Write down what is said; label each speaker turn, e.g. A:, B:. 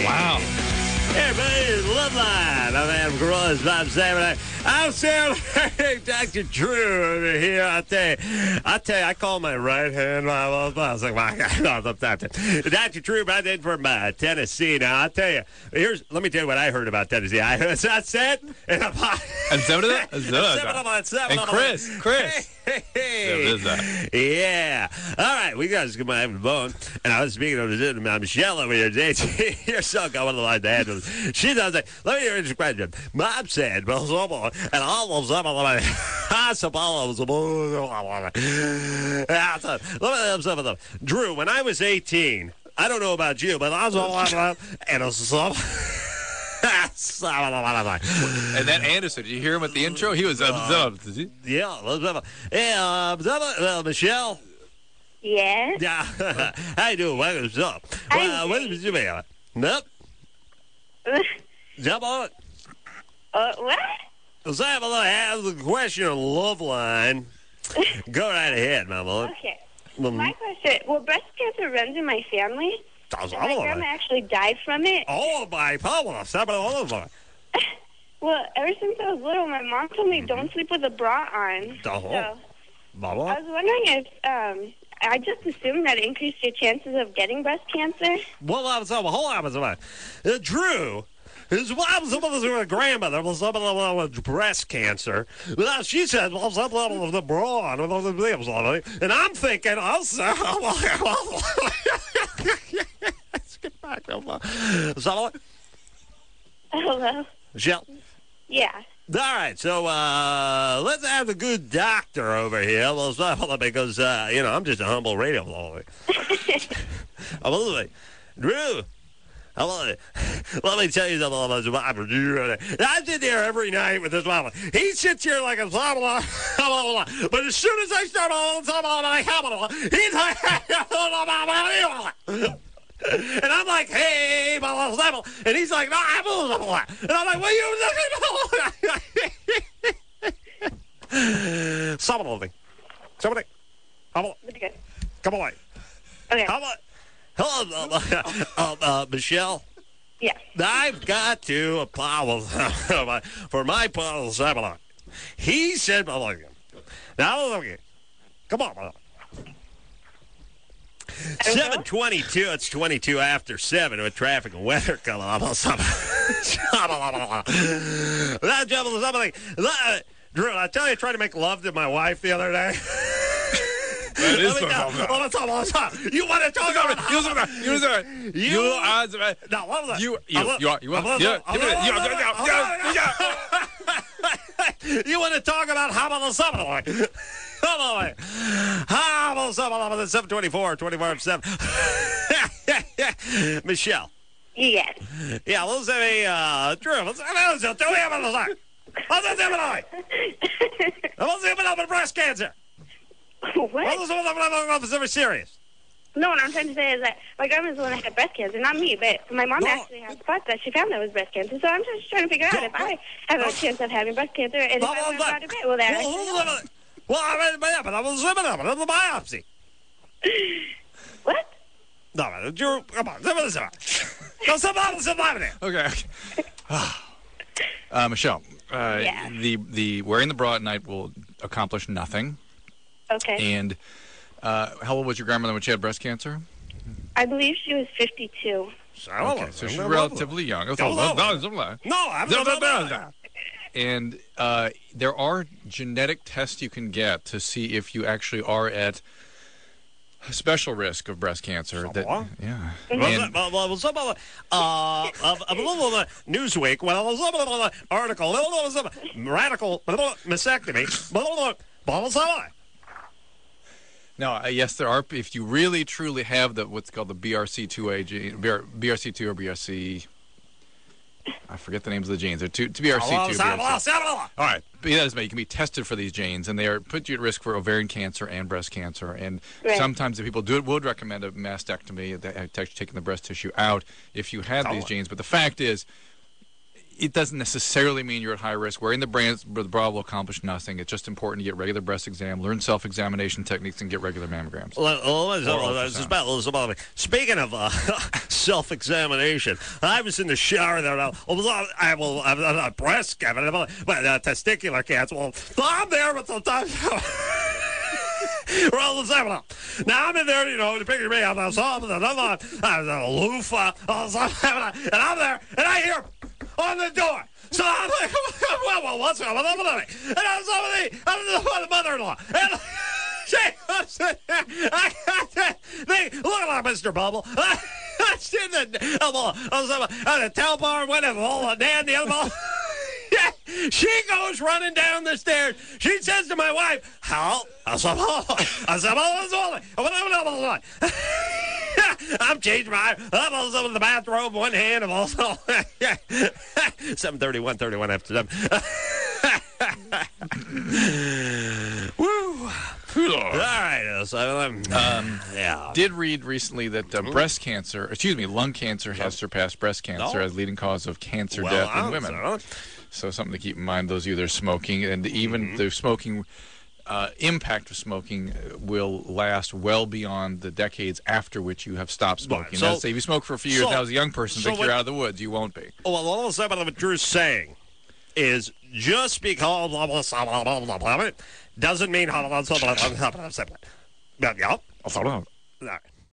A: Wow.
B: Hey, everybody, Love Line. I'm Adam Carolla. I'm Sam. I'm Sam. Dr. Drew over here. I tell you, I call my right hand. I was like, my God, no, Dr. Drew, right in from Tennessee. Now, I tell you, let me tell you what I heard about Tennessee. I heard that said, and
A: Chris.
B: Yeah. All right, we guys come having a bone. And I was speaking of Michelle over here today. You're so going to like that. She does it. Let me hear this question. Mom said, and all of them, Drew, when I was 18, I don't know about you, but I was and
A: And that Anderson, did you hear him at the intro? He was
B: Michelle.
C: Yeah.
B: Yeah. How you doing? What's up? What is you Nope. Jump on it.
C: What?
B: Let's have the question on Love Line. Go right ahead, my boy.
C: Okay. My question, well, breast cancer runs in my family. My grandma actually died from it.
B: Oh, my power.
C: Well, ever since I was little, my mom told me don't sleep with a bra on. So, I was wondering if, I just assumed that increased your chances of getting breast cancer.
B: Well, hold on. Drew, his grandmother was with breast cancer. Well, she said, well, some level of the bra on, and I'm thinking, also, let's get back.
C: Hello?
B: Michelle?
C: Yeah.
B: All right, so let's have a good doctor over here. Well, because, I'm just a humble radio blower. Drew, let me tell you something about I sit there every night with this mama. He sits here like a blah, blah, blah, blah. But as soon as I start he's like, and I'm like, hey, blah, blah, blah. And he's like, no, blah, blah. And I'm like, well, you somebody. Come on.
C: Okay.
B: Hello, Michelle.
C: Yeah.
B: I've got to apologize for my policy. He said, now, okay. Come on, 7:22. It's 22 after 7 with traffic and weather coming up. Drew, I tell you, I tried to make love to my wife the other day.
A: That is
B: You want to talk about You want to talk about how about the summer? How about 7:24, 24/7? Michelle.
C: Yes.
B: Yeah, let's say Drew. Let's have breast cancer.
C: What?
B: This is serious.
C: No, what I'm trying to say is that my grandma's the one that had breast cancer, not me, but my mom actually had thought that she found that was breast cancer. So I'm just trying to figure out if I have a chance of having breast cancer and if I went out of it. Well,
B: but I was living up another biopsy.
C: What?
B: No, Drew, come on. Go survive it.
A: Okay. Michelle,
C: yeah.
A: the wearing the bra at night will accomplish nothing.
C: Okay.
A: And how old was your grandmother when she had breast cancer?
C: I believe she was 52.
A: Okay, so she's relatively young.
B: No, I'm
A: And there are genetic tests you can get to see if you actually are at a special risk of breast cancer. Yeah.
B: Newsweek, article, radical mastectomy.
A: No, yes, there are. If you really truly have what's called the BRCA2 gene, BRCA2 or BRC, I forget the names of the genes. They're BRC2. BRC. All right, but that is you can be tested for these genes, and they put you at risk for ovarian cancer and breast cancer. And sometimes, if people would recommend a mastectomy, actually taking the breast tissue out if you had these genes. But the fact is, it doesn't necessarily mean you're at high risk. Wearing the bra will accomplish nothing. It's just important to get regular breast exam, learn self-examination techniques, and get regular mammograms.
B: Speaking of self-examination, I was in the shower there. I have breast cancer, but testicular cancer. Well, I'm there with the now I'm in there, to picture me. I'm a loofah, and I'm there, and I hear on the door. So I'm like, well, what's wrong? And I'm the mother-in-law. And she comes in there. I got that thing. Look at Mr. Bubble. I was in the tailbar, went and all the dandy. She goes running down the stairs. She says to my wife, "How?" I'm changing my the bathrobe, one hand, I'm also 7:31 after them. Woo! All right. Yeah.
A: Did read recently that lung cancer has surpassed breast cancer as leading cause of cancer death in women. So something to keep in mind, those of you that are smoking, and even the smoking impact of smoking will last well beyond the decades after which you have stopped smoking. Right. So, if you smoke for a few years now as a young person, think you're out of the woods, you won't be.
B: Well, all of a sudden what Drew's saying is just because doesn't mean